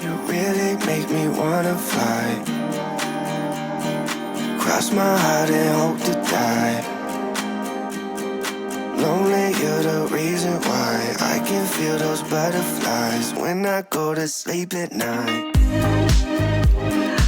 You really make me wanna fly. Cross my heart and hope to die. Lonely, you're the reason why I can feel those butterflies when I go to sleep at night.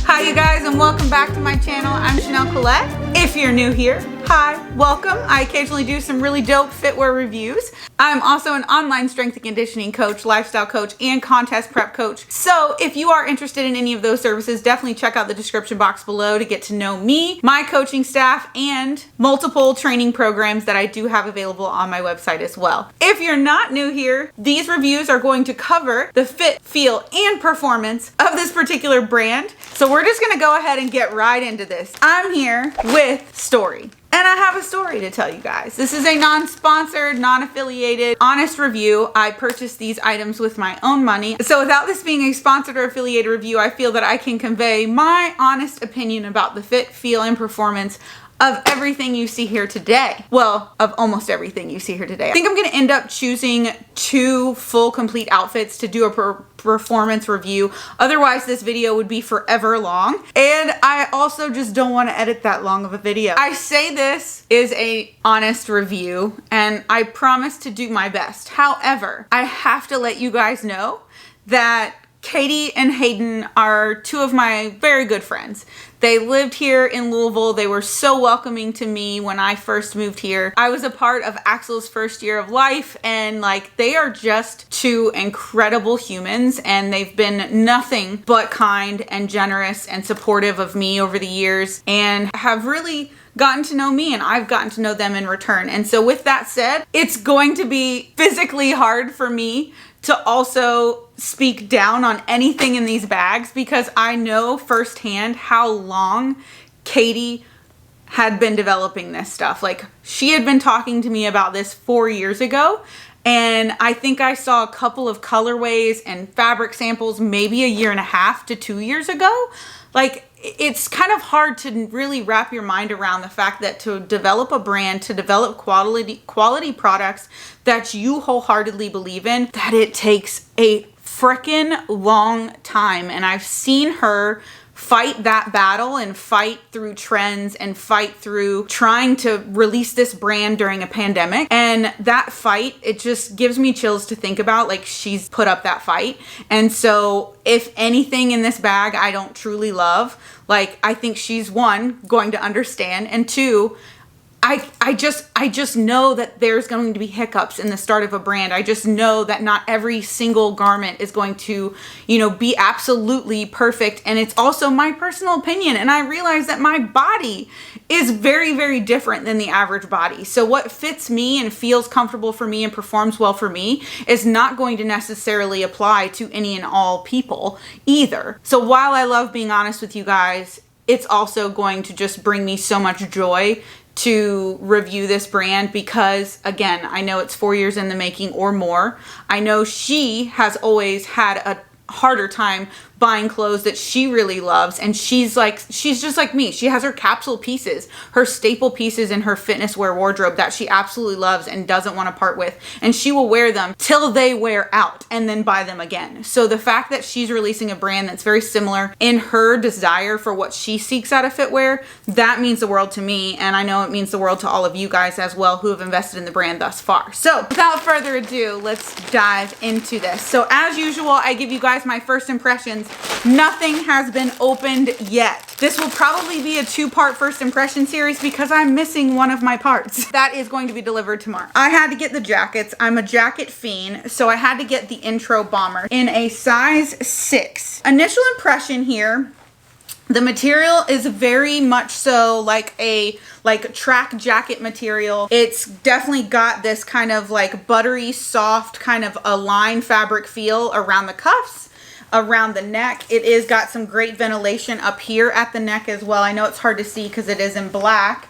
Hi you guys, and welcome back to my channel. I'm Collette. If you're new here, hi, welcome. I occasionally do some really dope fitwear reviews. I'm also an online strength and conditioning coach, lifestyle coach, and contest prep coach. So if you are interested in any of those services, definitely check out the description box below to get to know me, my coaching staff, and multiple training programs that I do have available on my website as well. If you're not new here, these reviews are going to cover the fit, feel, and performance of this particular brand. So we're just gonna go ahead and get right into this. I'm here with Stori. And I have a story to tell you guys. This is a non-sponsored, non-affiliated, honest review. I purchased these items with my own money. So without this being a sponsored or affiliated review, I feel that I can convey my honest opinion about the fit, feel, and performance of everything you see here today. Well, of almost everything you see here today. I think I'm gonna end up choosing 2 full complete outfits to do a performance review. Otherwise, this video would be forever long. And I also just don't wanna edit that long of a video. I say this is a honest review and I promise to do my best. However, I have to let you guys know that Katy and Hayden are 2 of my very good friends. They lived here in Louisville. They were so welcoming to me when I first moved here. I was a part of Axel's first year of life, and like, they are just 2 incredible humans, and they've been nothing but kind and generous and supportive of me over the years, and have really gotten to know me, and I've gotten to know them in return. And so with that said, it's going to be physically hard for me to also speak down on anything in these bags because I know firsthand how long Katy had been developing this stuff. Like, she had been talking to me about this 4 years ago, and I think I saw a couple of colorways and fabric samples maybe 1.5 to 2 years ago. Like, it's kind of hard to really wrap your mind around the fact that to develop a brand, to develop quality products that you wholeheartedly believe in, that it takes a frickin' long time. And I've seen her fight that battle and fight through trends and fight through trying to release this brand during a pandemic. And that fight, it just gives me chills to think about. Like, she's put up that fight. And so if anything in this bag I don't truly love, like, I think she's 1, going to understand, and 2, I just know that there's going to be hiccups in the start of a brand. I just know that not every single garment is going to, be absolutely perfect. And it's also my personal opinion. And I realize that my body is very, very different than the average body. So what fits me and feels comfortable for me and performs well for me is not going to necessarily apply to any and all people either. So while I love being honest with you guys, it's also going to just bring me so much joy to review this brand because, again, I know it's 4 years in the making or more. I know she has always had a harder time buying clothes that she really loves, and she's just like me. She has her capsule pieces, her staple pieces in her fitness wear wardrobe that she absolutely loves and doesn't want to part with, and she will wear them till they wear out and then buy them again. So the fact that she's releasing a brand that's very similar in her desire for what she seeks out of fitwear, that means the world to me, and I know it means the world to all of you guys as well who have invested in the brand thus far. So without further ado, let's dive into this. So as usual, I give you guys my first impressions. Nothing has been opened yet. This will probably be a 2-part first impression series because I'm missing one of my parts. That is going to be delivered tomorrow. I had to get the jackets. I'm a jacket fiend, so I had to get the intro bomber in a size 6. Initial impression here, the material is very much so like a track jacket material. It's definitely got this kind of like buttery, soft, kind of a line fabric feel around the cuffs, around the neck. It is got some great ventilation up here at the neck as well. I know it's hard to see because it is in black.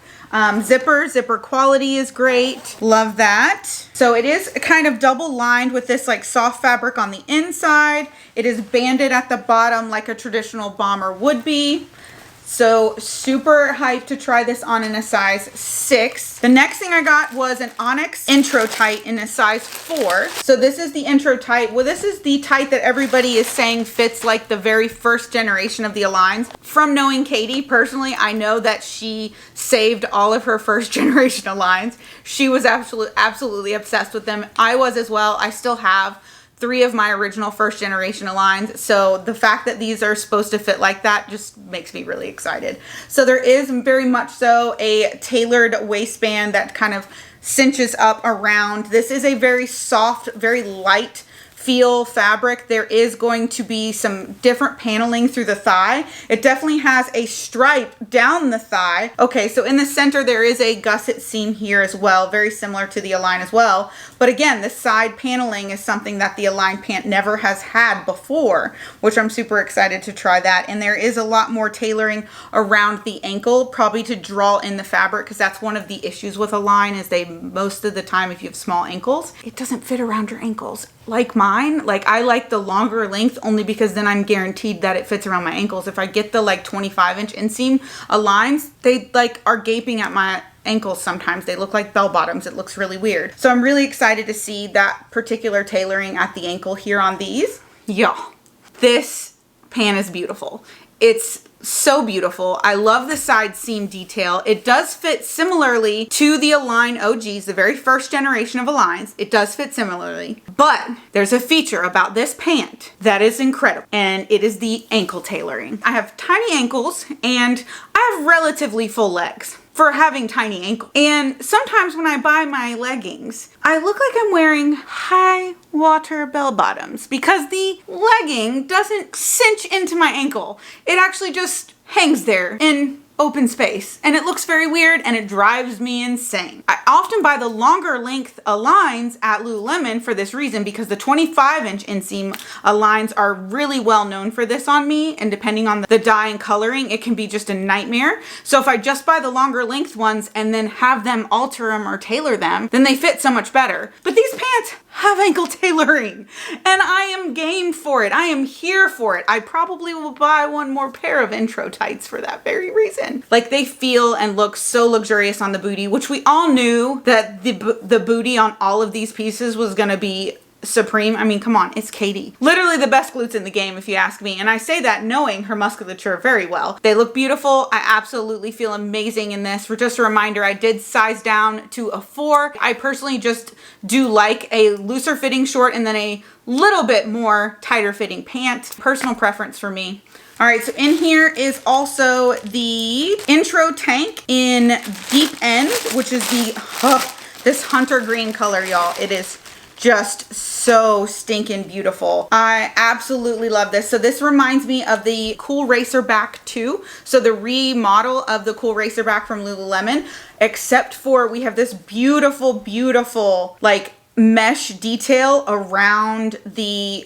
Zipper quality is great. Love that. So it is kind of double lined with this like soft fabric on the inside. It is banded at the bottom like a traditional bomber would be. So super hyped to try this on in a size 6. The next thing I got was an ONYX intro tight in a size 4. So this is the intro tight. Well, this is the tight that everybody is saying fits like the very first generation of the Aligns. From knowing Katy personally, I know that she saved all of her first generation Aligns. She was absolutely obsessed with them. I was as well. I still have 3 of my original first generation Aligns. So the fact that these are supposed to fit like that just makes me really excited. So there is very much so a tailored waistband that kind of cinches up around. This is a very soft, very light feel fabric. There is going to be some different paneling through the thigh. It definitely has a stripe down the thigh. Okay, so in the center there is a gusset seam here as well, very similar to the Align as well. But again, the side paneling is something that the Align pant never has had before, which I'm super excited to try that. And there is a lot more tailoring around the ankle, probably to draw in the fabric, because that's one of the issues with Align is they, most of the time, if you have small ankles, it doesn't fit around your ankles. Like mine, like I like the longer length only because then I'm guaranteed that it fits around my ankles. If I get the like 25-inch inseam Aligns, they like are gaping at my ankles sometimes. They look like bell bottoms. It looks really weird. So I'm really excited to see that particular tailoring at the ankle here on these. Y'all, this pant is beautiful. It's so beautiful. I love the side seam detail. It does fit similarly to the Align OGs, the very first generation of Aligns. It does fit similarly, but there's a feature about this pant that is incredible, and it is the ankle tailoring. I have tiny ankles and I have relatively full legs for having tiny ankles. And sometimes when I buy my leggings, I look like I'm wearing high water bell bottoms because the legging doesn't cinch into my ankle. It actually just hangs there in open space, and it looks very weird and it drives me insane. I often buy the longer length Aligns at Lululemon for this reason, because the 25-inch inseam Aligns are really well known for this on me, and depending on the dye and coloring, it can be just a nightmare. So if I just buy the longer length ones and then have them alter them or tailor them, then they fit so much better. But these pants have ankle tailoring, and I am game for it. I am here for it. I probably will buy one more pair of intro tights for that very reason. Like, they feel and look so luxurious on the booty, which we all knew that the booty on all of these pieces was gonna be supreme. I mean, come on, it's Katy. Literally the best glutes in the game, if you ask me. And I say that knowing her musculature very well. They look beautiful. I absolutely feel amazing in this. For just a reminder, I did size down to a 4. I personally just do like a looser fitting short and then a little bit more tighter fitting pant. Personal preference for me. All right, so in here is also the intro tank in Deep End, which is this hunter green color, y'all. It is just so stinking beautiful. I absolutely love this. So this reminds me of the Cool Racerback 2. So the remodel of the Cool Racerback from Lululemon, except for we have this beautiful, beautiful, like, mesh detail around the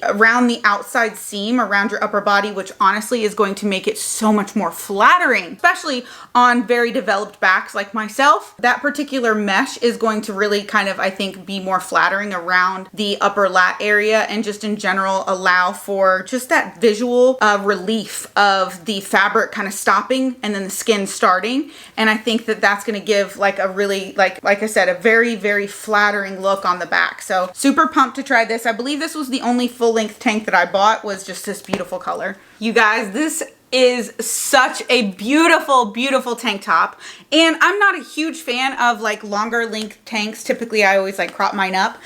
outside seam around your upper body, which honestly is going to make it so much more flattering, especially on very developed backs like myself. That particular mesh is going to really kind of, I think, be more flattering around the upper lat area, and just in general allow for just that visual relief of the fabric kind of stopping and then the skin starting. And I think that that's going to give like a really, like I said, a very, very flattering look on the back. So super pumped to try this. I believe this was the only full length tank that I bought, was just this beautiful color. You guys, this is such a beautiful, beautiful tank top. And I'm not a huge fan of like longer length tanks. Typically I always like crop mine up.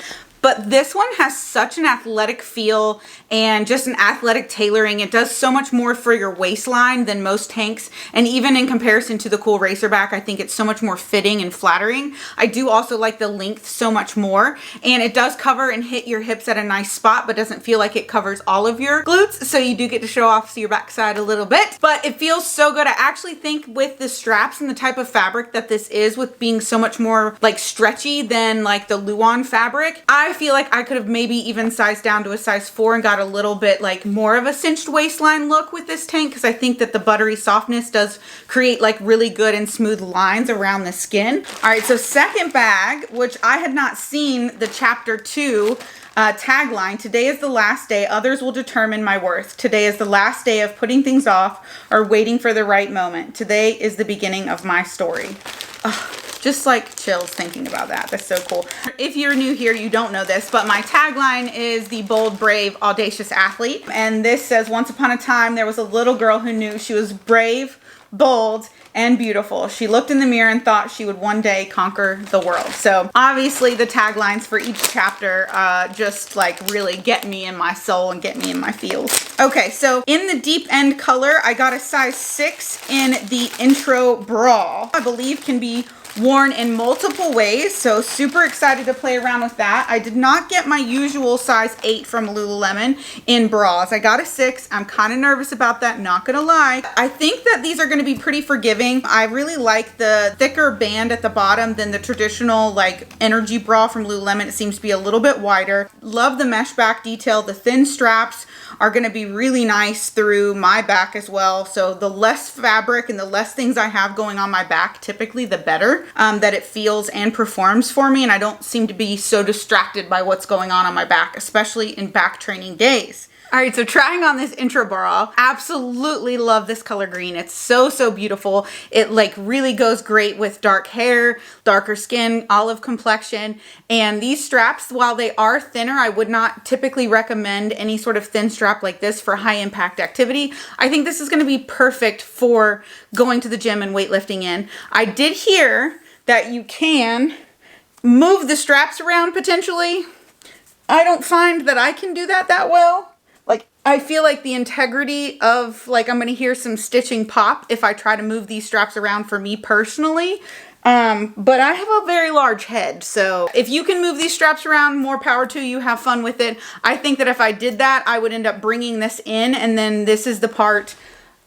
But this one has such an athletic feel and just an athletic tailoring. It does so much more for your waistline than most tanks. And even in comparison to the Cool Racerback, I think it's so much more fitting and flattering. I do also like the length so much more. And it does cover and hit your hips at a nice spot, but doesn't feel like it covers all of your glutes. So you do get to show off your backside a little bit. But it feels so good. I actually think with the straps and the type of fabric that this is, with being so much more like stretchy than like the Luon fabric, I feel like I could have maybe even sized down to a size 4 and got a little bit like more of a cinched waistline look with this tank, because I think that the buttery softness does create like really good and smooth lines around the skin. All right, so second bag, which I had not seen the chapter 2 Tagline, today is the last day, others will determine my worth. Today is the last day of putting things off or waiting for the right moment. Today is the beginning of my story. Just like chills thinking about that. That's so cool. If you're new here, you don't know this, but my tagline is the bold, brave, audacious athlete. And this says, once upon a time, there was a little girl who knew she was brave, bold, and beautiful. She looked in the mirror and thought she would one day conquer the world. So obviously the taglines for each chapter just like really get me in my soul and get me in my feels. Okay, so in the deep end color, I got a size 6 in the intro bra. I believe can be worn in multiple ways, so super excited to play around with that. I did not get my usual size 8 from Lululemon in bras. I got a 6. I'm kind of nervous about that, not gonna lie. I think that these are gonna be pretty forgiving. I really like the thicker band at the bottom than the traditional like energy bra from Lululemon. It seems to be a little bit wider. Love the mesh back detail. The thin straps are gonna be really nice through my back as well. So the less fabric and the less things I have going on my back, typically the better. That it feels and performs for me, and I don't seem to be so distracted by what's going on my back, especially in back training days. All right, so trying on this intro bra, absolutely love this color green. It's so, so beautiful. It like really goes great with dark hair, darker skin, olive complexion. And these straps, while they are thinner, I would not typically recommend any sort of thin strap like this for high impact activity. I think this is gonna be perfect for going to the gym and weightlifting in. I did hear that you can move the straps around potentially. I don't find that I can do that well. Like, I feel like the integrity of, like, I'm gonna hear some stitching pop if I try to move these straps around for me personally. But I have a very large head, so if you can move these straps around, more power to you, have fun with it. I think that if I did that, I would end up bringing this in, and then this is the part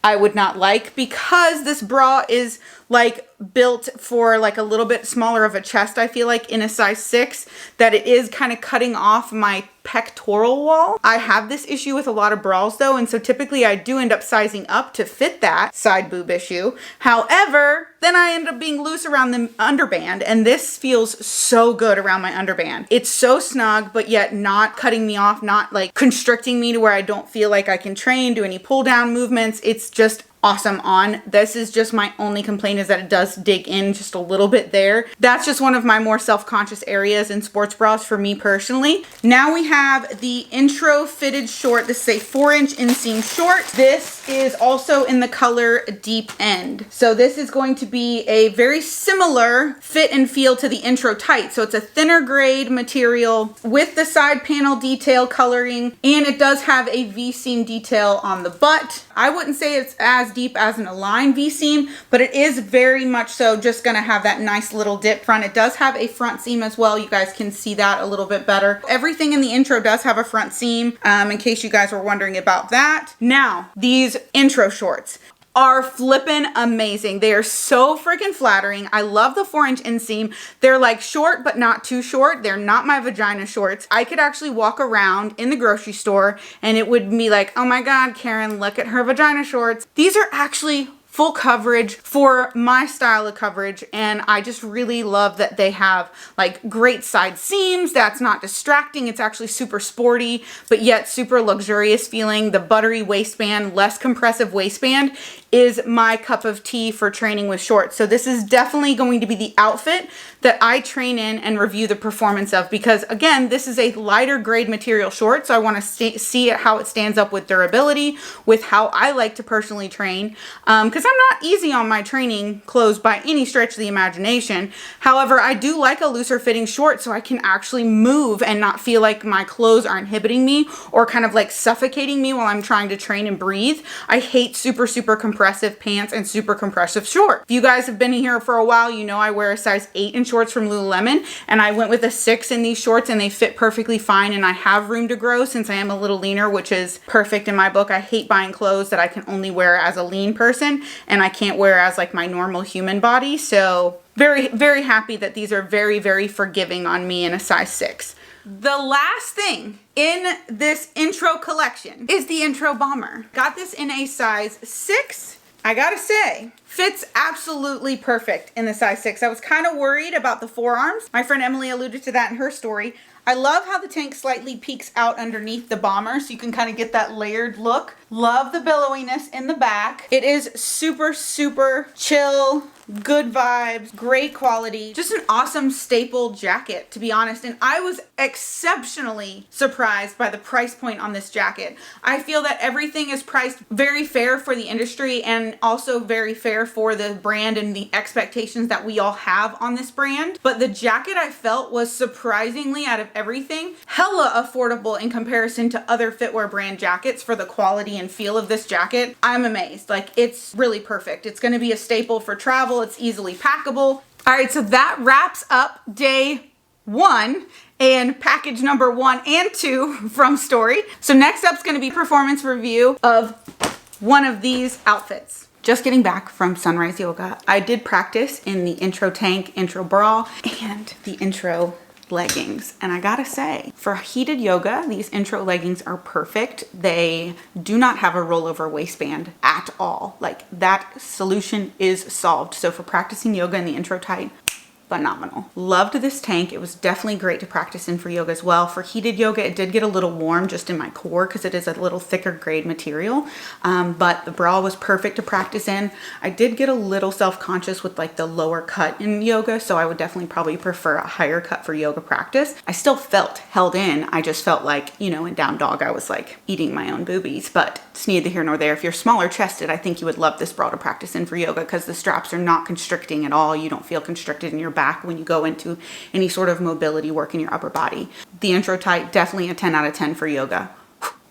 I would not like, because this bra is like built for like a little bit smaller of a chest. I feel like in a size 6 that it is kind of cutting off my pectoral wall. I have this issue with a lot of bras though, and so typically I do end up sizing up to fit that side boob issue. However, then I end up being loose around the underband, and this feels so good around my underband. It's so snug, but yet not cutting me off, not like constricting me to where I don't feel like I can train, do any pull down movements. It's just awesome on. This is just my only complaint, is that it does dig in just a little bit there. That's just one of my more self-conscious areas in sports bras for me personally. Now we have the intro fitted short. This is a 4-inch inseam short. This is also in the color deep end. So this is going to be a very similar fit and feel to the intro tight. So it's a thinner grade material with the side panel detail coloring, and it does have a V-seam detail on the butt. I wouldn't say it's as deep as an Align V-seam, but it is very much so just gonna have that nice little dip front. It does have a front seam as well. You guys can see that a little bit better. Everything in the intro does have a front seam, in case you guys were wondering about that. Now, these intro shorts are flippin' amazing. They are so freaking flattering. I love the 4-inch inseam. They're like short, but not too short. They're not my vagina shorts. I could actually walk around in the grocery store and it would be like, oh my God, Karen, look at her vagina shorts. These are actually full coverage for my style of coverage, and I just really love that they have like great side seams. That's not distracting. It's actually super sporty, but yet super luxurious feeling. The buttery waistband, less compressive waistband is my cup of tea for training with shorts. So this is definitely going to be the outfit that I train in and review the performance of, because again, this is a lighter grade material short. So I want to see how it stands up with durability, with how I like to personally train. Because I'm not easy on my training clothes by any stretch of the imagination. However, I do like a looser fitting short so I can actually move and not feel like my clothes are inhibiting me or kind of like suffocating me while I'm trying to train and breathe. I hate super compressive pants and super compressive shorts. If you guys have been here for a while, you know I wear a size 8 in shorts from Lululemon, and I went with a 6 in these shorts and they fit perfectly fine, and I have room to grow since I am a little leaner, which is perfect in my book. I hate buying clothes that I can only wear as a lean person and I can't wear as like my normal human body. So very happy that these are very forgiving on me in a size 6. The last thing in this intro collection is the intro bomber. Got this in a size 6. I gotta say, fits absolutely perfect in the size 6. I was kind of worried about the forearms. My friend Emily alluded to that in her story. I love how the tank slightly peeks out underneath the bomber so you can kind of get that layered look. Love the billowiness in the back. It is super, super chill, good vibes, great quality. Just an awesome staple jacket, to be honest. And I was exceptionally surprised by the price point on this jacket. I feel that everything is priced very fair for the industry and also very fair for the brand and the expectations that we all have on this brand. But the jacket I felt was surprisingly, out of everything, hella affordable in comparison to other footwear brand jackets for the quality and feel of this jacket. I'm amazed. Like, it's really perfect. It's going to be a staple for travel. It's easily packable. All right, so that wraps up day 1 and package number 1 and 2 from Stori. So next up is going to be performance review of one of these outfits. Just getting back from Sunrise Yoga. I did practice in the intro tank, intro bra, and the intro leggings. And I gotta say, for heated yoga, these intro leggings are perfect. They do not have a rollover waistband at all. Like, that solution is solved. So for practicing yoga in the intro tight, phenomenal. Loved this tank. It was definitely great to practice in for yoga as well. For heated yoga, it did get a little warm just in my core because it is a little thicker grade material, but the bra was perfect to practice in. I did get a little self-conscious with like the lower cut in yoga, so I would definitely probably prefer a higher cut for yoga practice. I still felt held in. I just felt like, you know, in down dog, I was like eating my own boobies, but it's neither here nor there. If you're smaller chested, I think you would love this bra to practice in for yoga because the straps are not constricting at all. You don't feel constricted in your back when you go into any sort of mobility work in your upper body. The intro tight, definitely a 10 out of 10 for yoga.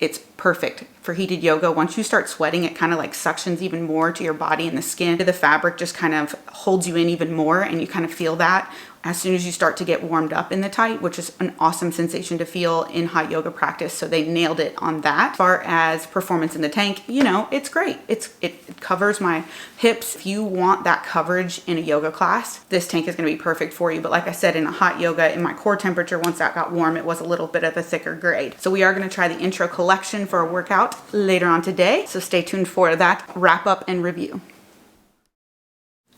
It's perfect for heated yoga. Once you start sweating, it kind of like suctions even more to your body, and the skin, the fabric just kind of holds you in even more, and you kind of feel that as soon as you start to get warmed up in the tight, which is an awesome sensation to feel in hot yoga practice. So they nailed it on that. As far as performance in the tank, you know, it's great. It covers my hips. If you want that coverage in a yoga class, this tank is going to be perfect for you. But like I said, in a hot yoga, in my core temperature, once that got warm, it was a little bit of a thicker grade. So we are going to try the intro collection for a workout later on today. So stay tuned for that wrap up and review.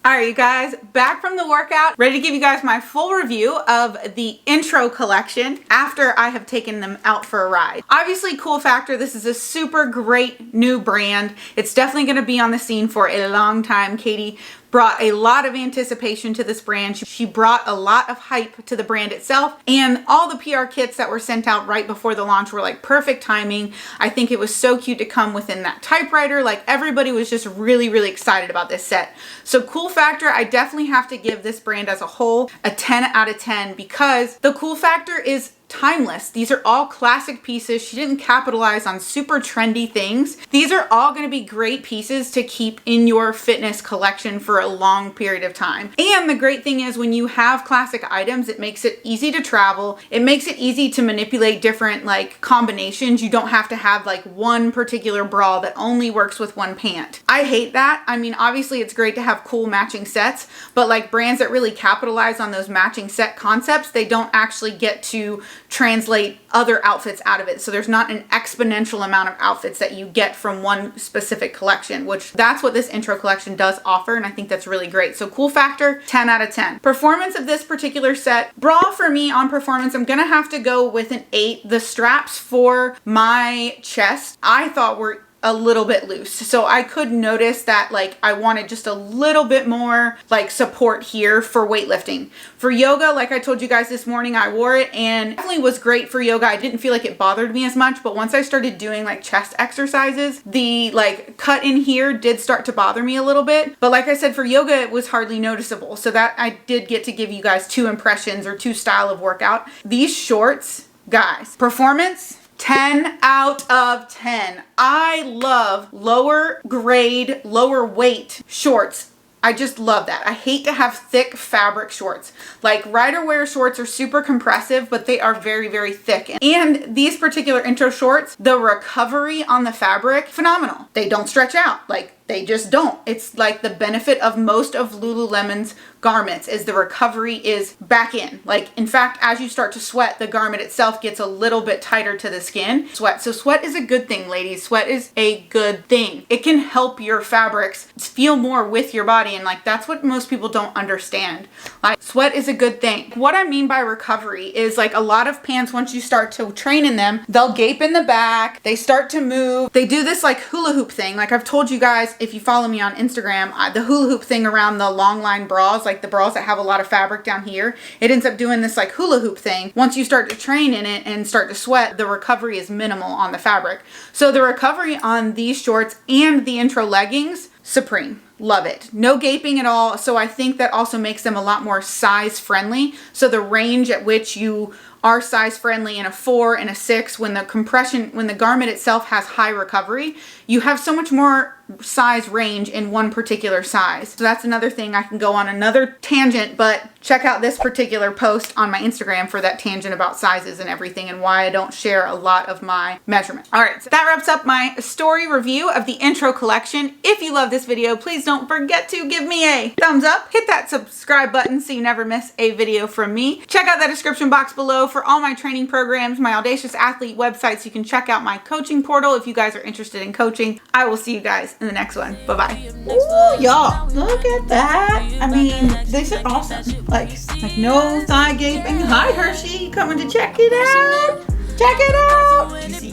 All right, you guys, back from the workout, ready to give you guys my full review of the intro collection after I have taken them out for a ride. Obviously, cool factor, this is a super great new brand. It's definitely going to be on the scene for a long time. Katy brought a lot of anticipation to this brand. She brought a lot of hype to the brand itself, and all the PR kits that were sent out right before the launch were like perfect timing. I think it was so cute to come within that typewriter. Like, everybody was just really, really excited about this set. So cool factor, I definitely have to give this brand as a whole a 10 out of 10 because the cool factor is timeless. These are all classic pieces. She didn't capitalize on super trendy things. These are all going to be great pieces to keep in your fitness collection for a long period of time. And the great thing is, when you have classic items, it makes it easy to travel. It makes it easy to manipulate different like combinations. You don't have to have like one particular bra that only works with one pant. I hate that. I mean, obviously it's great to have cool matching sets, but like brands that really capitalize on those matching set concepts, they don't actually get to translate other outfits out of it. So there's not an exponential amount of outfits that you get from one specific collection, which that's what this intro collection does offer. And I think that's really great. So cool factor, 10 out of 10. Performance of this particular set, bra for me on performance, I'm gonna have to go with an 8. The straps for my chest, I thought were a little bit loose. So I could notice that like I wanted just a little bit more like support here for weightlifting. For yoga, like I told you guys this morning, I wore it and definitely was great for yoga. I didn't feel like it bothered me as much, but once I started doing like chest exercises, the like cut in here did start to bother me a little bit. But like I said, for yoga, it was hardly noticeable. So that I did get to give you guys 2 impressions or 2 style of workout. These shorts, guys, performance, 10 out of 10. I love lower grade, lower weight shorts. I just love that. I hate to have thick fabric shorts. Like rider wear shorts are super compressive, but they are very, very thick. And these particular intro shorts, the recovery on the fabric, phenomenal. They don't stretch out. Like They just don't. It's like the benefit of most of Lululemon's garments is the recovery is back in. Like, in fact, as you start to sweat, the garment itself gets a little bit tighter to the skin. So sweat is a good thing, ladies. Sweat is a good thing. It can help your fabrics feel more with your body, and like that's what most people don't understand. Like, sweat is a good thing. What I mean by recovery is like a lot of pants, once you start to train in them, they'll gape in the back, they start to move, they do this like hula hoop thing. Like I've told you guys, if you follow me on Instagram, the hula hoop thing around the long line bras, like the bras that have a lot of fabric down here, it ends up doing this like hula hoop thing. Once you start to train in it and start to sweat, the recovery is minimal on the fabric. So the recovery on these shorts and the intro leggings, supreme. Love it. No gaping at all. So I think that also makes them a lot more size friendly. So the range at which you are size friendly in a 4 and a 6, when the garment itself has high recovery, you have so much more size range in one particular size. So that's another thing. I can go on another tangent, but check out this particular post on my Instagram for that tangent about sizes and everything and why I don't share a lot of my measurements. All right, so that wraps up my story review of the intro collection. If you love this video, please don't forget to give me a thumbs up, hit that subscribe button so you never miss a video from me. Check out the description box below for all my training programs, my Audacious Athlete websites. You can check out my coaching portal if you guys are interested in coaching. I will see you guys in the next one. Bye-bye. Ooh, y'all, look at that. I mean, these are awesome. Like no thigh gaping. Hi, Hershey, coming to check it out. Check it out. What you see?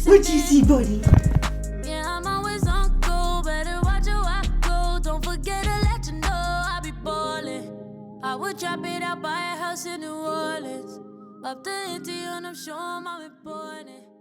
What you see, buddy? Yeah, I'm always on go. Better watch your I go. Don't forget to let you know I be ballin'. I would drop it out, buy a house in New Orleans. Up the empty and I'm sure I'm important.